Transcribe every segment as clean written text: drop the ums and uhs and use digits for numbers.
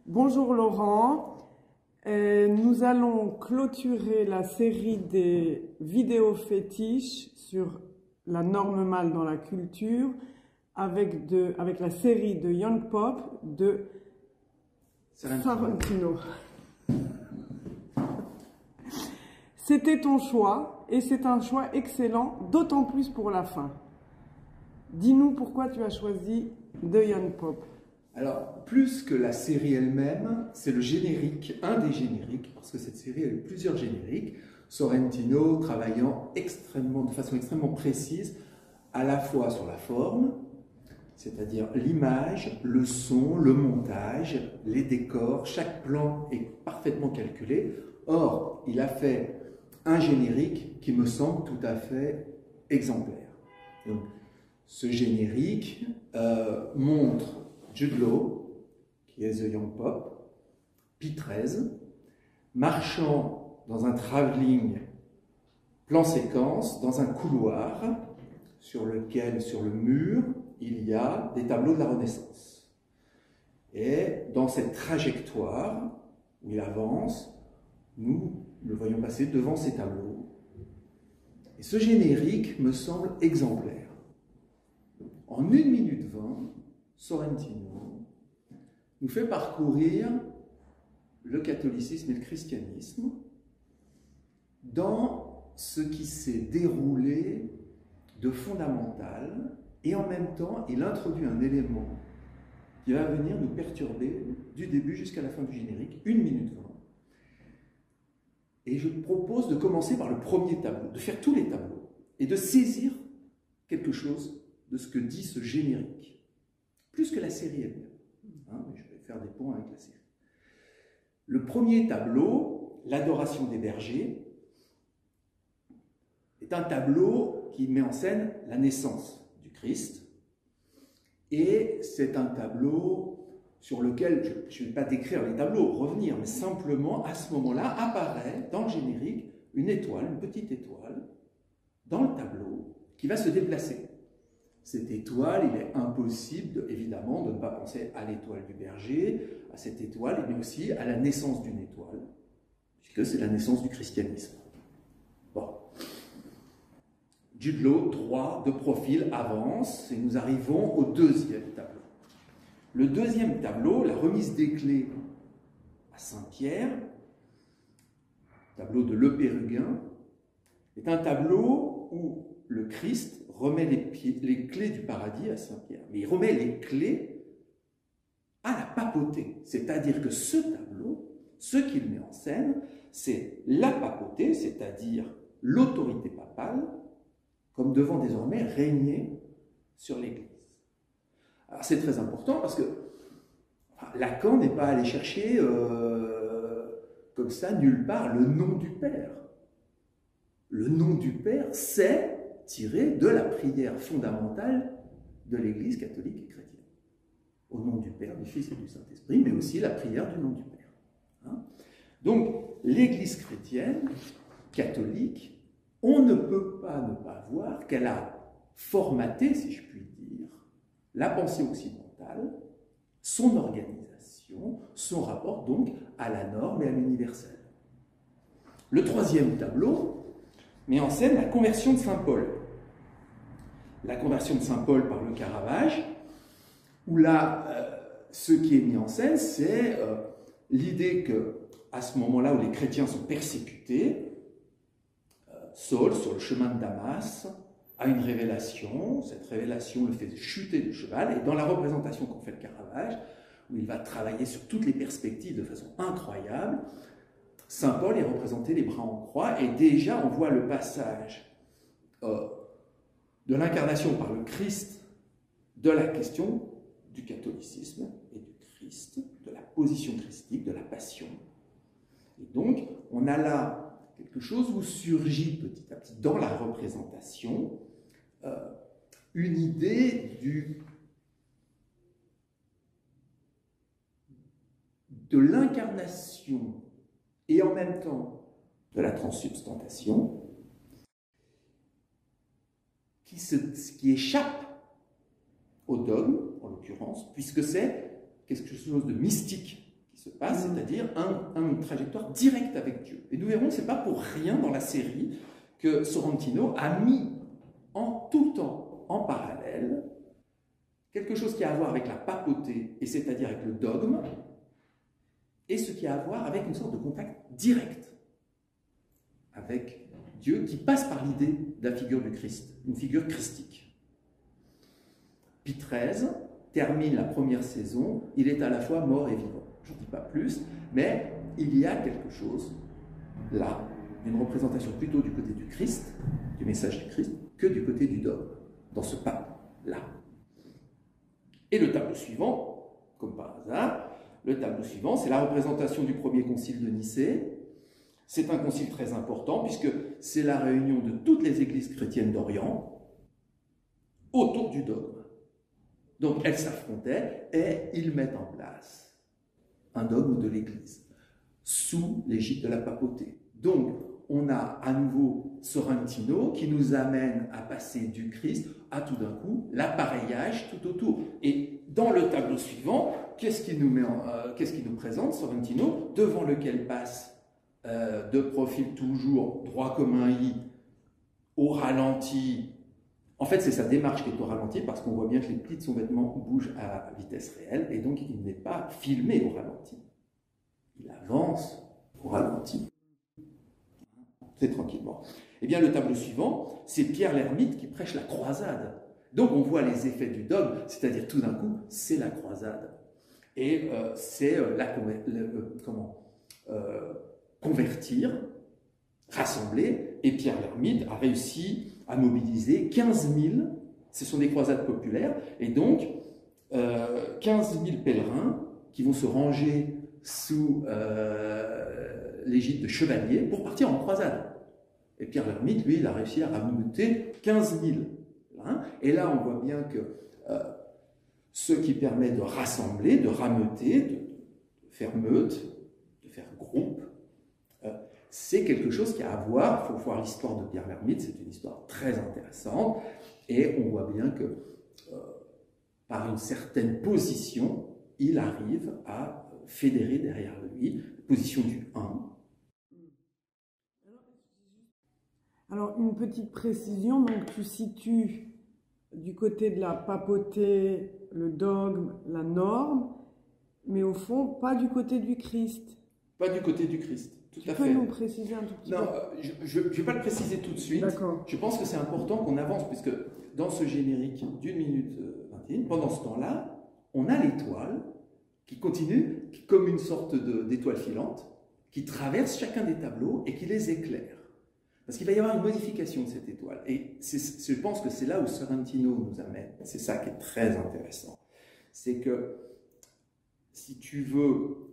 Bonjour Laurent, nous allons clôturer la série des vidéos fétiches sur la norme mâle dans la culture avec la série de Young Pop de Sorrentino. C'était ton choix et c'est un choix excellent, d'autant plus pour la fin. Dis-nous pourquoi tu as choisi The Young Pop. Alors, plus que la série elle-même, c'est le générique, un des génériques, parce que cette série a eu plusieurs génériques, Sorrentino travaillant de façon extrêmement précise, à la fois sur la forme, c'est-à-dire l'image, le son, le montage, les décors, chaque plan est parfaitement calculé. Or, il a fait un générique qui me semble tout à fait exemplaire. Donc, ce générique montre Jude Law, qui est The Young Pop, P13, marchant dans un travelling plan séquence, dans un couloir sur le mur, il y a des tableaux de la Renaissance. Et dans cette trajectoire où il avance, nous le voyons passer devant ces tableaux. Et ce générique me semble exemplaire. En 1 minute 20, Sorrentino nous fait parcourir le catholicisme et le christianisme dans ce qui s'est déroulé de fondamental, et en même temps il introduit un élément qui va venir nous perturber du début jusqu'à la fin du générique, 1 minute 20. Et je propose de commencer par le premier tableau, de faire tous les tableaux et de saisir quelque chose de ce que dit ce générique. Plus que la série elle-même. Je vais faire des ponts avec la série. Le premier tableau, l'Adoration des bergers, est un tableau qui met en scène la naissance du Christ. Et c'est un tableau sur lequel, je ne vais pas décrire les tableaux, revenir, mais simplement, à ce moment-là, apparaît dans le générique une étoile, une petite étoile, dans le tableau, qui va se déplacer. Cette étoile, il est impossible, évidemment, de ne pas penser à l'étoile du berger, à cette étoile, mais aussi à la naissance d'une étoile, puisque c'est la naissance du christianisme. Bon. Jude Law, droit, de profil, avance, et nous arrivons au deuxième tableau. Le deuxième tableau, la remise des clés à Saint-Pierre, tableau de Le Pérugin, est un tableau où le Christ remet les clés du paradis à Saint-Pierre. Mais il remet les clés à la papauté. C'est-à-dire que ce tableau, ce qu'il met en scène, c'est la papauté, c'est-à-dire l'autorité papale, comme devant désormais régner sur l'Église. Alors c'est très important parce que Lacan n'est pas allé chercher comme ça, nulle part, le nom du Père. Le nom du Père, c'est tiré de la prière fondamentale de l'Église catholique et chrétienne. Au nom du Père, du Fils et du Saint-Esprit, mais aussi la prière du nom du Père. Donc, l'Église chrétienne, catholique, on ne peut pas ne pas voir qu'elle a formaté, si je puis dire, la pensée occidentale, son organisation, son rapport donc à la norme et à l'universel. Le troisième tableau met en scène la conversion de Saint Paul. La conversion de Saint Paul par le Caravage, où là, ce qui est mis en scène, c'est l'idée qu'à ce moment-là où les chrétiens sont persécutés, Saul, sur le chemin de Damas, a une révélation. Cette révélation le fait chuter du cheval, et dans la représentation qu'en fait le Caravage, où il va travailler sur toutes les perspectives de façon incroyable, Saint Paul est représenté les bras en croix, et déjà on voit le passage de l'incarnation par le Christ de la question du catholicisme et du Christ, de la position christique, de la passion. Et donc, on a là quelque chose où surgit petit à petit dans la représentation une idée de l'incarnation et en même temps de la transsubstantation qui échappe au dogme, en l'occurrence, puisque c'est quelque chose de mystique qui se passe, c'est-à-dire une trajectoire directe avec Dieu. Et nous verrons, ce n'est pas pour rien dans la série que Sorrentino a mis tout le temps en parallèle quelque chose qui a à voir avec la papauté, et c'est-à-dire avec le dogme, et ce qui a à voir avec une sorte de contact direct avec Dieu qui passe par l'idée de la figure du Christ, une figure christique. Pie XIII termine la première saison, il est à la fois mort et vivant. Je n'en dis pas plus, mais il y a quelque chose là, une représentation plutôt du côté du Christ, du message du Christ, que du côté du dogme, dans ce pape-là. Et le tableau suivant, comme par hasard, le tableau suivant, c'est la représentation du premier concile de Nicée. C'est un concile très important, puisque c'est la réunion de toutes les églises chrétiennes d'Orient autour du dogme. Donc elles s'affrontaient et ils mettent en place un dogme de l'Église, sous l'égide de la papauté. Donc on a à nouveau Sorrentino qui nous amène à passer du Christ à tout d'un coup l'appareillage tout autour. Et dans le tableau suivant, qu'est-ce qu'il nous présente, Sorrentino, devant lequel passe de profil toujours droit comme un i, au ralenti. En fait, c'est sa démarche qui est au ralenti parce qu'on voit bien que les plis de son vêtement bougent à vitesse réelle et donc il n'est pas filmé au ralenti. Il avance au ralenti. C'est tranquillement. Eh bien, le tableau suivant, c'est Pierre l'Ermite qui prêche la croisade. Donc, on voit les effets du dogme, c'est-à-dire tout d'un coup, c'est la croisade. Et c'est convertir, rassembler, et Pierre l'Ermite a réussi à mobiliser 15 000, ce sont des croisades populaires, et donc 15 000 pèlerins qui vont se ranger sous l'égide de chevaliers pour partir en croisade. Et Pierre l'Ermite, lui, il a réussi à rameuter 15 000. Hein, et là, on voit bien que ce qui permet de rassembler, de rameuter, de faire meute, de faire groupe, c'est quelque chose qui a à voir, il faut voir l'histoire de Pierre l'Ermite, c'est une histoire très intéressante, et on voit bien que par une certaine position, il arrive à fédérer derrière lui, la position du 1. Alors, une petite précision, donc tu situes du côté de la papauté, le dogme, la norme, mais au fond, pas du côté du Christ. Pas du côté du Christ. Tout à fait. Tu peux nous préciser un tout petit peu? Non, je ne vais pas le préciser tout de suite. Je pense que c'est important qu'on avance, puisque dans ce générique d'1 minute 21, pendant ce temps-là, on a l'étoile qui continue, comme une sorte d'étoile filante, qui traverse chacun des tableaux et qui les éclaire. Parce qu'il va y avoir une modification de cette étoile. Et je pense que c'est là où Sorrentino nous amène. C'est ça qui est très intéressant. C'est que, si tu veux,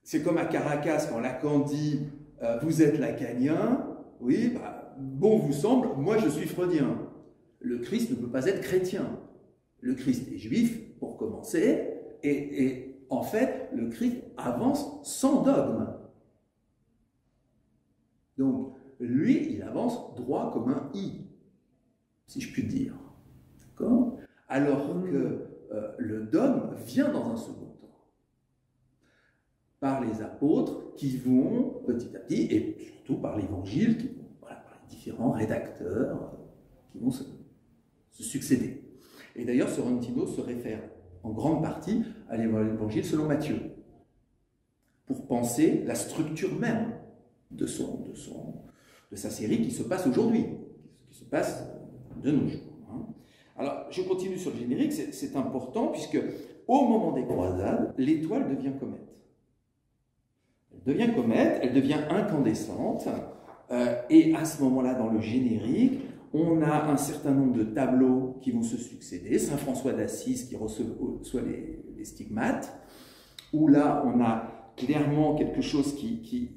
c'est comme à Caracas, quand Lacan dit vous êtes lacanien, oui, bon vous semble, moi je suis freudien. Le Christ ne peut pas être chrétien. Le Christ est juif, pour commencer, et en fait, le Christ avance sans dogme. Donc, lui, il avance droit comme un i, si je puis dire. D'accord ? Alors que le dogme vient dans un second temps, par les apôtres qui vont petit à petit, et surtout par l'évangile, par les différents rédacteurs qui vont se succéder. Et d'ailleurs, Sorrentino se réfère en grande partie à l'évangile selon Matthieu, pour penser la structure même de sa série qui se passe aujourd'hui, qui se passe de nos jours. Hein. Alors, je continue sur le générique, c'est important, puisque au moment des croisades, l'étoile devient comète. Elle devient comète, elle devient incandescente, et à ce moment-là, dans le générique, on a un certain nombre de tableaux qui vont se succéder. Saint François d'Assise qui reçoit les stigmates, où là, on a clairement quelque chose qui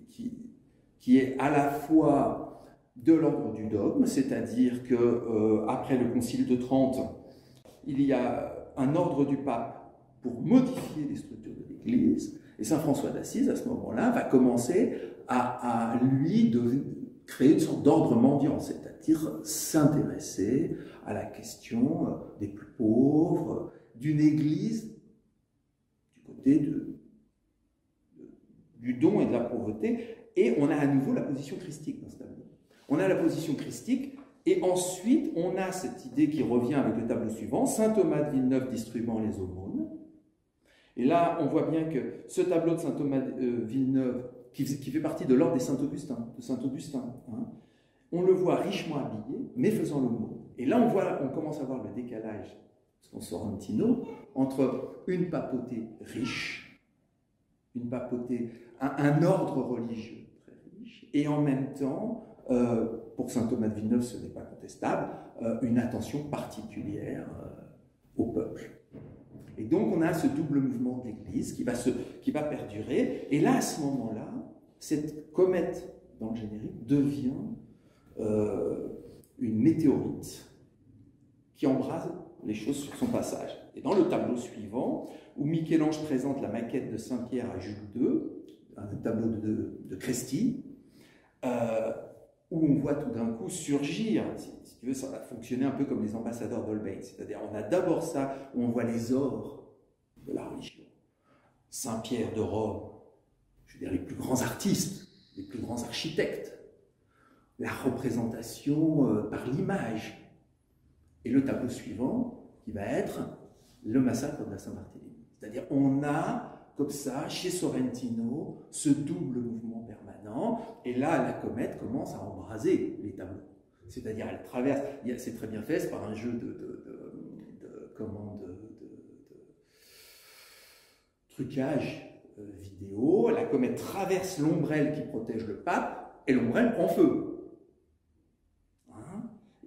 est à la fois de l'ordre du dogme, c'est-à-dire que après le Concile de Trente, il y a un ordre du pape pour modifier les structures de l'Église, et saint François d'Assise, à ce moment-là, va commencer à lui créer une sorte d'ordre mendiant, c'est-à-dire s'intéresser à la question des plus pauvres, d'une Église du côté du don et de la pauvreté, et on a à nouveau la position christique dans ce tableau. On a la position christique, et ensuite on a cette idée qui revient avec le tableau suivant, saint Thomas de Villeneuve distribuant les aumônes. Et là, on voit bien que ce tableau de saint Thomas de Villeneuve, qui fait partie de l'ordre des Saint-Augustin, hein, on le voit richement habillé, mais faisant l'aumône. Et là, on commence à voir le décalage, selon Sorrentino, entre une papauté riche, une papauté, un ordre religieux très riche, et en même temps, pour saint Thomas de Villeneuve, ce n'est pas contestable, une attention particulière au peuple. Et donc, on a ce double mouvement de l'Église qui va perdurer. Et là, à ce moment-là, cette comète dans le générique devient une météorite qui embrase les choses sur son passage. Et dans le tableau suivant, où Michel-Ange présente la maquette de Saint-Pierre à Jules II, un tableau de Cresti, où on voit tout d'un coup surgir, si tu veux, ça va fonctionner un peu comme les ambassadeurs d'Holbein, c'est-à-dire on a d'abord ça, où on voit les ors de la religion. Saint-Pierre de Rome, je veux dire les plus grands artistes, les plus grands architectes, la représentation par l'image. Et le tableau suivant, qui va être le massacre de la Saint-Barthélemy. C'est-à-dire on a, comme ça, chez Sorrentino, ce double mouvement permanent, et là, la comète commence à embraser les tableaux. C'est-à-dire, elle traverse, c'est très bien fait, c'est par un jeu de trucage vidéo, la comète traverse l'ombrelle qui protège le pape, et l'ombrelle prend feu.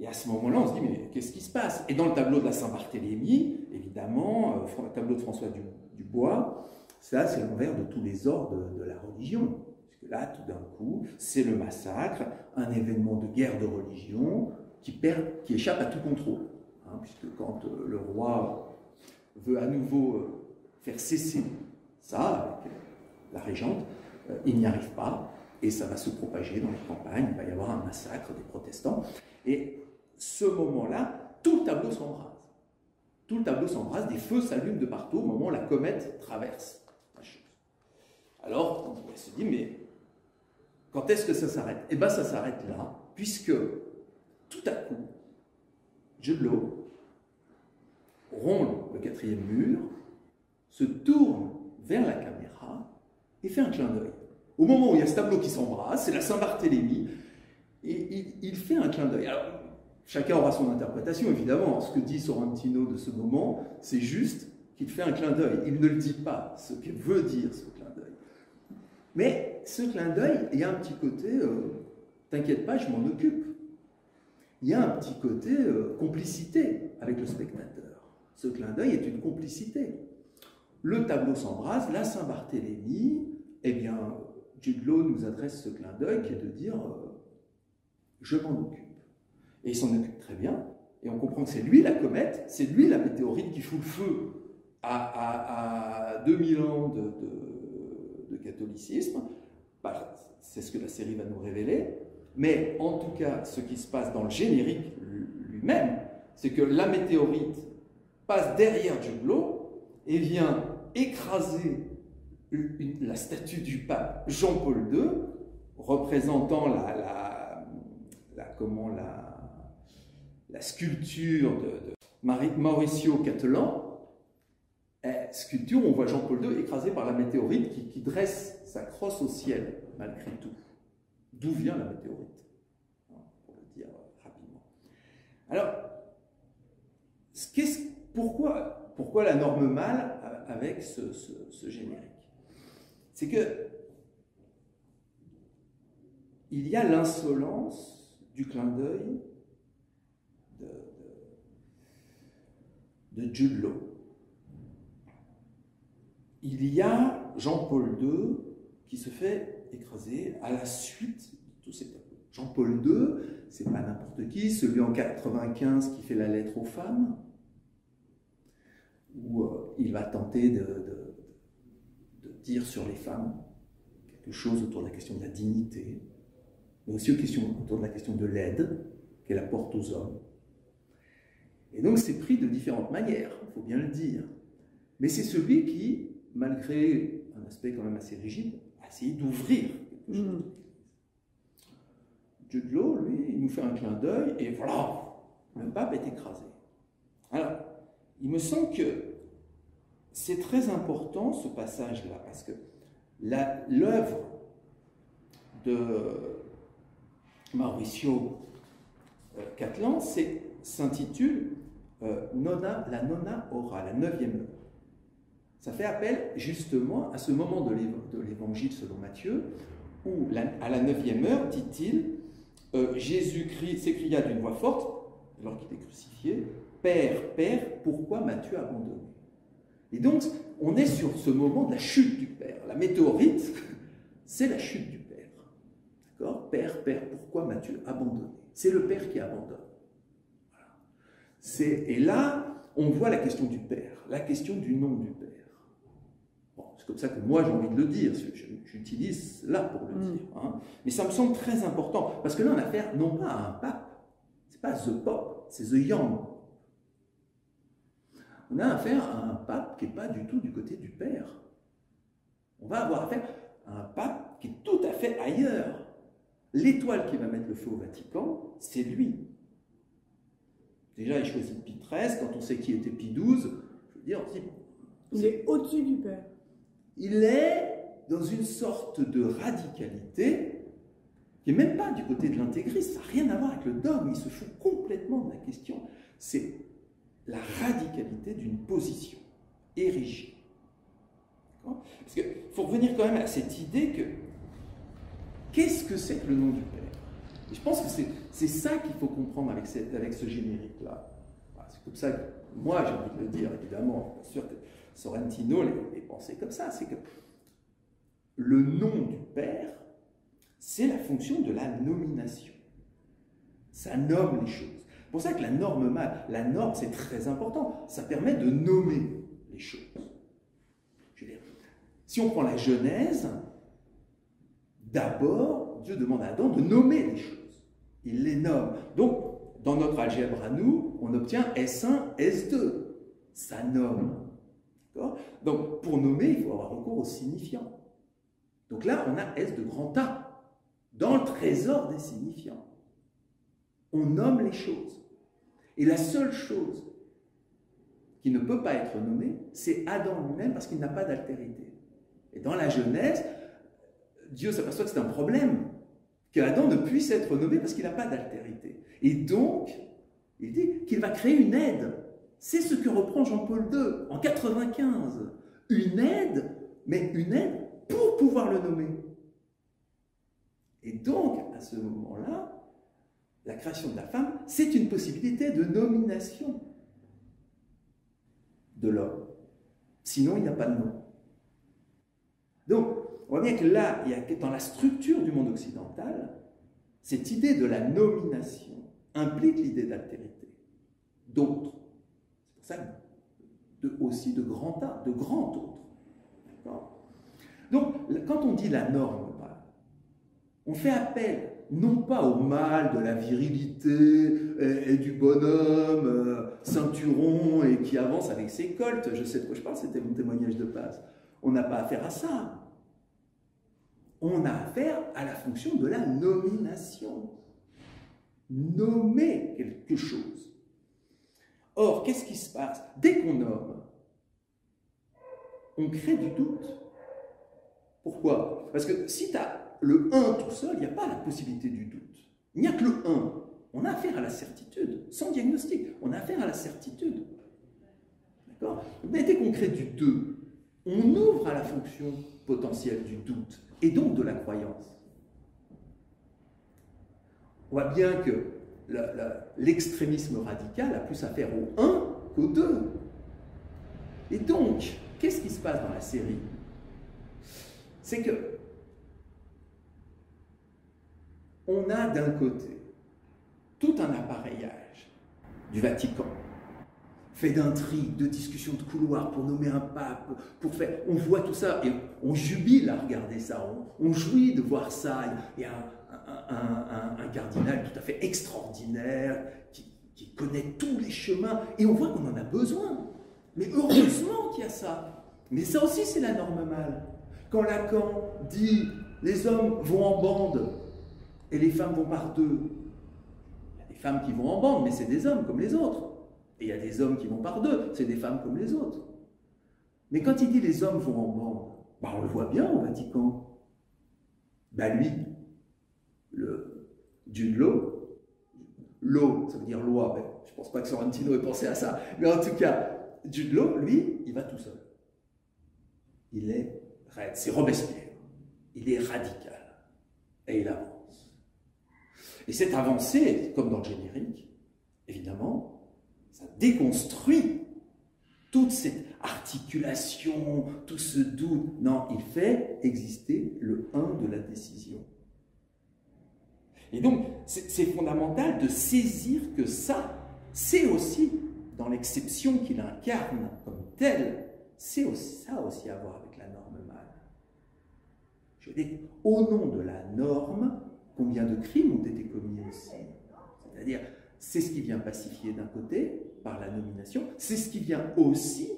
Et à ce moment-là, on se dit, mais qu'est-ce qui se passe? Et dans le tableau de la Saint-Barthélemy, évidemment, le tableau de François Dubois, ça, c'est l'envers de tous les ordres de la religion. Parce que là, tout d'un coup, c'est le massacre, un événement de guerre de religion qui échappe à tout contrôle. Hein, puisque quand le roi veut à nouveau faire cesser ça, avec la régente, il n'y arrive pas, et ça va se propager dans les campagnes, il va y avoir un massacre des protestants. Et ce moment-là, tout le tableau s'embrase. Tout le tableau s'embrase, des feux s'allument de partout au moment où la comète traverse la chose. Alors, on pourrait se dire, mais quand est-ce que ça s'arrête? Eh bien, ça s'arrête là, puisque tout à coup, Jude Law rompt le quatrième mur, se tourne vers la caméra et fait un clin d'œil. Au moment où il y a ce tableau qui s'embrase, c'est la Saint-Barthélemy, et il fait un clin d'œil. Alors, chacun aura son interprétation, évidemment. Ce que dit Sorrentino de ce moment, c'est juste qu'il fait un clin d'œil. Il ne le dit pas, ce que veut dire ce clin d'œil. Mais ce clin d'œil, il y a un petit côté t'inquiète pas, je m'en occupe. Il y a un petit côté complicité avec le spectateur. Ce clin d'œil est une complicité. Le tableau s'embrase, la Saint-Barthélemy, eh bien, Jude Law nous adresse ce clin d'œil qui est de dire je m'en occupe. Et il s'en occupe très bien, et on comprend que c'est lui la comète, c'est lui la météorite qui fout le feu à 2000 ans de catholicisme. Bah, c'est ce que la série va nous révéler, mais en tout cas, ce qui se passe dans le générique lui-même, c'est que la météorite passe derrière Jude Law et vient écraser la statue du pape Jean-Paul II, représentant la sculpture de Mauricio Cattelan, sculpture où on voit Jean-Paul II écrasé par la météorite qui dresse sa crosse au ciel, malgré tout. D'où vient la météorite? Pour le dire rapidement. Alors, pourquoi la norme mâle avec ce générique? C'est que il y a l'insolence du clin d'œil de Jude Law. Il y a Jean-Paul II qui se fait écraser à la suite de tous ces tableaux. Jean-Paul II, c'est pas n'importe qui, celui en 95 qui fait la lettre aux femmes, où il va tenter de dire sur les femmes quelque chose autour de la question de la dignité, mais aussi autour de la question de l'aide qu'elle apporte aux hommes. Et donc c'est pris de différentes manières, il faut bien le dire. Mais c'est celui qui, malgré un aspect quand même assez rigide, a essayé d'ouvrir quelque chose. Jude Law, lui, il nous fait un clin d'œil et voilà, le pape est écrasé. Alors, il me semble que c'est très important ce passage-là, parce que l'œuvre de Mauricio Cattelan s'intitule la Nona Ora, la 9e heure. Ça fait appel justement à ce moment de l'évangile selon Matthieu, où à la 9e heure, dit-il, Jésus-Christ s'écria d'une voix forte, alors qu'il est crucifié, « Père, Père, pourquoi m'as-tu abandonné ?» Et donc, on est sur ce moment de la chute du Père. La météorite, c'est la chute du Père. D'accord ? Père, Père, pourquoi m'as-tu abandonné ? C'est le Père qui abandonne. Voilà. Et là, on voit la question du Père, la question du nom du Père. Bon, c'est comme ça que moi j'ai envie de le dire, j'utilise là pour le dire. Hein. Mais ça me semble très important, parce que là on a affaire non pas à un pape, c'est pas the Pope, c'est the young. On a affaire à un pape qui n'est pas du tout du côté du Père. On va avoir affaire à un pape qui est tout à fait ailleurs. L'étoile qui va mettre le feu au Vatican, c'est lui. Déjà, il choisit Pie XIII, quand on sait qui était Pie XII, je veux dire, il est au-dessus du Père. Il est dans une sorte de radicalité qui n'est même pas du côté de l'intégrisme, ça n'a rien à voir avec le dogme, il se fout complètement de la question. C'est la radicalité d'une position érigée. Parce qu'il faut revenir quand même à cette idée que qu'est-ce que c'est que le nom du Père? Et je pense que c'est ça qu'il faut comprendre avec ce générique-là. C'est comme ça que moi j'ai envie de le dire, évidemment. Bien sûr que Sorrentino les pensait comme ça. C'est que le nom du Père, c'est la fonction de la nomination. Ça nomme les choses. C'est pour ça que la norme c'est très important. Ça permet de nommer les choses. Je veux dire, si on prend la Genèse, d'abord, Dieu demande à Adam de nommer les choses. Il les nomme. Donc, dans notre algèbre à nous, on obtient S1, S2. Ça nomme. Donc, pour nommer, il faut avoir recours au signifiant. Donc là, on a S de grand A, dans le trésor des signifiants. On nomme les choses. Et la seule chose qui ne peut pas être nommée, c'est Adam lui-même, parce qu'il n'a pas d'altérité. Et dans la Genèse, Dieu s'aperçoit que c'est un problème, qu'Adam ne puisse être nommé parce qu'il n'a pas d'altérité. Et donc, il dit qu'il va créer une aide. C'est ce que reprend Jean-Paul II en 95. Une aide, mais une aide pour pouvoir le nommer. Et donc, à ce moment-là, la création de la femme, c'est une possibilité de nomination de l'homme. Sinon, il n'y a pas de nom. Donc, on voit bien que là, il y a, dans la structure du monde occidental, cette idée de la nomination implique l'idée d'altérité. D'autres. C'est pour ça aussi de grand A, de grand autre. Donc, quand on dit la norme mâle, on fait appel non pas au mâle de la virilité et du bonhomme ceinturon et qui avance avec ses coltes, je sais de quoi je parle, c'était mon témoignage de base. On n'a pas affaire à ça. On a affaire à la fonction de la nomination. Nommer quelque chose. Or, qu'est-ce qui se passe? Dès qu'on nomme, on crée du doute. Pourquoi? Parce que si tu as le 1 tout seul, il n'y a pas la possibilité du doute. Il n'y a que le 1. On a affaire à la certitude, sans diagnostic. On a affaire à la certitude. D'accord? Mais dès qu'on crée du 2, on ouvre à la fonction potentielle du doute, et donc de la croyance. On voit bien que l'extrémisme radical a plus affaire au 1 qu'au 2. Et donc, qu'est-ce qui se passe dans la série? C'est que on a d'un côté tout un appareillage du Vatican, fait d'intrigues, de discussions de couloirs pour nommer un pape, pour faire... On voit tout ça et on jubile à regarder ça, on jouit de voir ça. Il y a un cardinal tout à fait extraordinaire qui connaît tous les chemins et on voit qu'on en a besoin. Mais heureusement qu'il y a ça. Mais ça aussi, c'est la norme mâle. Quand Lacan dit « les hommes vont en bande et les femmes vont par deux », il y a des femmes qui vont en bande, mais c'est des hommes comme les autres. Et il y a des hommes qui vont par deux, c'est des femmes comme les autres. Mais quand il dit « les hommes vont en bande », bah on le voit bien au Vatican. Bah lui, le Jude Law, ça veut dire loi, mais je ne pense pas que Sorrentino ait pensé à ça. Mais en tout cas, Jude Law, lui, il va tout seul. Il est raide, c'est Robespierre. Il est radical. Et il avance. Et cette avancée, comme dans le générique, évidemment, ça déconstruit toute cette articulation, tout ce doute. Non, il fait exister le 1 de la décision. Et donc, c'est fondamental de saisir que ça, c'est aussi, dans l'exception qu'il incarne comme telle, c'est ça aussi à voir avec la norme mâle. Je veux dire, au nom de la norme, combien de crimes ont été commis aussi? C'est-à-dire, c'est ce qui vient pacifier d'un côté, par la nomination, c'est ce qui vient aussi,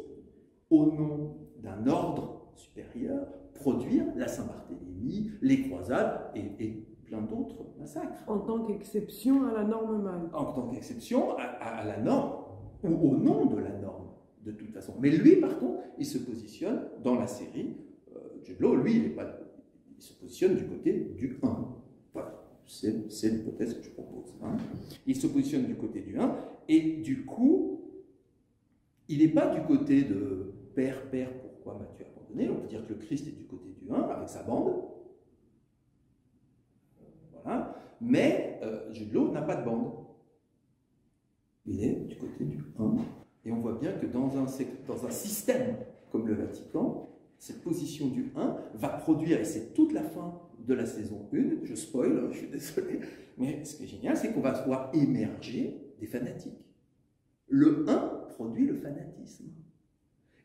au nom d'un ordre supérieur, produire la Saint-Barthélemy, les croisades et plein d'autres massacres. En tant qu'exception à la norme mâle. En tant qu'exception à la norme, ou au nom de la norme, de toute façon. Mais lui, par contre, il se positionne dans la série, Jude Law, lui, il se positionne du côté du 1. Voilà, c'est l'hypothèse que je propose. Hein. Il se positionne du côté du 1, et du coup, il n'est pas du côté de « Père, pourquoi m'as-tu abandonné ?» On peut dire que le Christ est du côté du 1, avec sa bande. Voilà. Mais Jude Law n'a pas de bande. Il est du côté du 1. Et on voit bien que dans un système comme le Vatican, cette position du 1 va produire, et c'est toute la fin de la saison 1, je spoil, je suis désolé, mais ce qui est génial, c'est qu'on va voir émerger des fanatiques. Le 1 produit le fanatisme.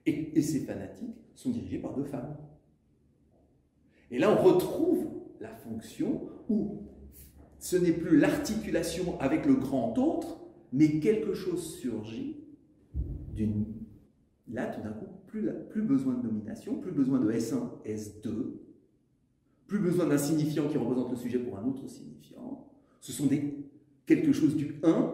Et ces fanatiques sont dirigés par deux femmes. Et là, on retrouve la fonction où ce n'est plus l'articulation avec le grand autre, mais quelque chose surgit là, tout d'un coup, plus besoin de nomination, plus besoin de S1, S2, plus besoin d'un signifiant qui représente le sujet pour un autre signifiant. Ce sont quelque chose du 1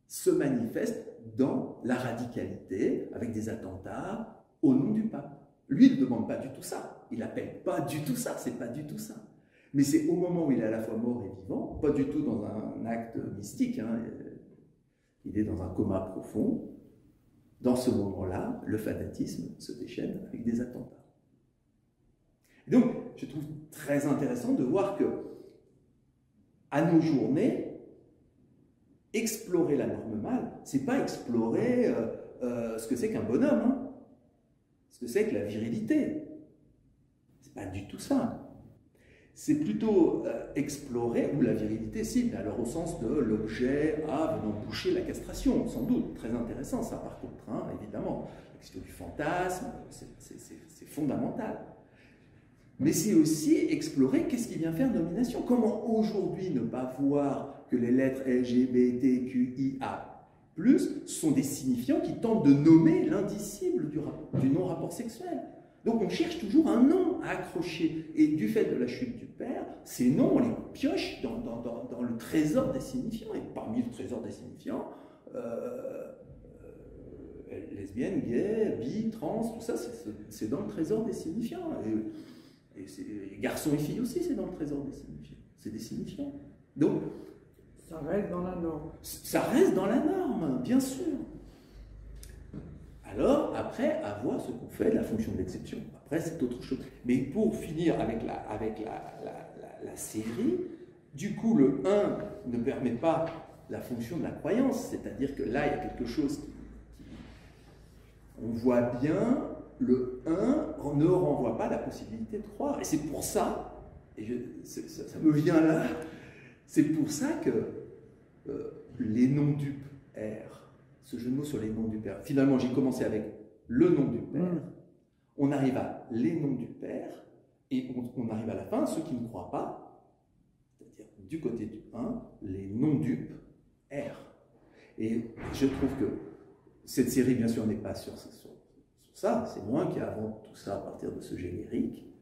se manifeste dans la radicalité, avec des attentats au nom du pape. Lui, il ne demande pas du tout ça. Il n'appelle pas du tout ça, c'est pas du tout ça. Mais c'est au moment où il est à la fois mort et vivant, pas du tout dans un acte mystique, hein, il est dans un coma profond. Dans ce moment-là, le fanatisme se déchaîne avec des attentats. Et donc, je trouve très intéressant de voir que, à nos journées, explorer la norme mâle, c'est pas explorer ce que c'est qu'un bonhomme, hein, ce que c'est que la virilité. C'est pas du tout ça. C'est plutôt explorer, ou la virilité, si, mais alors au sens de l'objet venant boucher la castration, sans doute. Très intéressant ça par contre, hein, évidemment. La question du fantasme, c'est fondamental. Mais c'est aussi explorer qu'est-ce qui vient faire nomination. Comment aujourd'hui ne pas voir que les lettres LGBTQIA+, sont des signifiants qui tentent de nommer l'indicible du non-rapport sexuel. Donc on cherche toujours un nom à accrocher. Et du fait de la chute du père, ces noms, on les pioche dans le trésor des signifiants. Et parmi le trésor des signifiants, lesbiennes, gays, bi, trans, tout ça, c'est dans le trésor des signifiants. Et garçons et filles aussi, c'est dans le trésor des signifiants. C'est des signifiants. Donc, ça reste dans la norme. Ça reste dans la norme, bien sûr. Alors, après, à voir ce qu'on fait de la fonction de l'exception. Après, c'est autre chose. Mais pour finir avec la série, du coup, le 1 ne permet pas la fonction de la croyance. C'est-à-dire que là, il y a quelque chose on voit bien, le 1 ne renvoie pas la possibilité de croire. Et c'est pour ça, et ça me vient là, C'est pour ça que les noms dupes R, ce jeu de mots sur les noms du père, finalement j'ai commencé avec le nom du père, on arrive à les noms du père, et on arrive à la fin, ceux qui ne croient pas, c'est-à-dire du côté du 1, les noms dupes R. Et je trouve que cette série, bien sûr, n'est pas sur ça, c'est moi qui invente tout ça à partir de ce générique,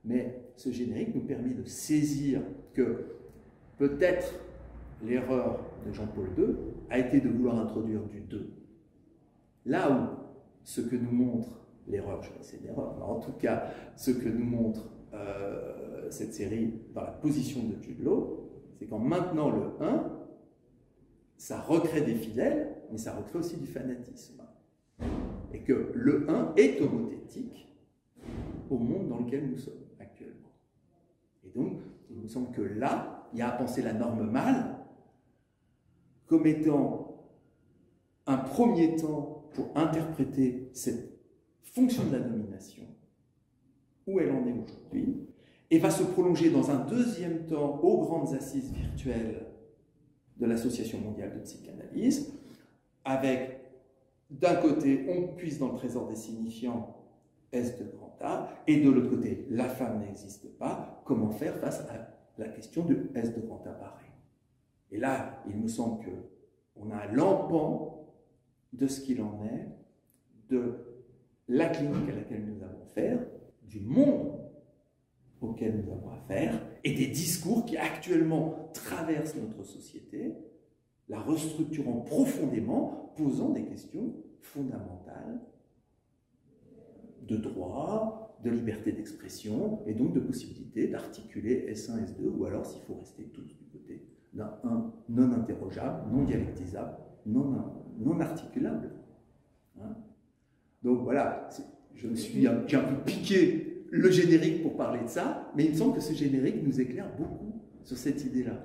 mais ce générique nous permet de saisir que peut-être l'erreur de Jean-Paul II a été de vouloir introduire du 2. Là où ce que nous montre l'erreur, je sais pas si c'est une erreur, mais en tout cas, ce que nous montre cette série dans la position de Jude Law, c'est qu'en maintenant le 1, ça recrée des fidèles, mais ça recrée aussi du fanatisme. Et que le 1 est homothétique au monde dans lequel nous sommes actuellement. Et donc, il me semble que là, il y a à penser la norme mâle comme étant un premier temps pour interpréter cette fonction de la domination, où elle en est aujourd'hui, et va se prolonger dans un deuxième temps aux grandes assises virtuelles de l'Association mondiale de psychanalyse, avec, d'un côté, on puise dans le trésor des signifiants S de grand A, et de l'autre côté, la femme n'existe pas, comment faire face à la question de S de grand A pareil. Et là, il me semble qu'on a un lampant de ce qu'il en est, de la clinique à laquelle nous avons affaire, du monde auquel nous avons affaire, et des discours qui actuellement traversent notre société, la restructurant profondément, posant des questions fondamentales de droit, de liberté d'expression, et donc de possibilité d'articuler S1, S2, ou alors s'il faut rester tous du côté d'un 1 non interrogeable, non dialectisable, non articulable. Hein? Donc voilà, j'ai un peu piqué le générique pour parler de ça, mais il me semble que ce générique nous éclaire beaucoup sur cette idée-là.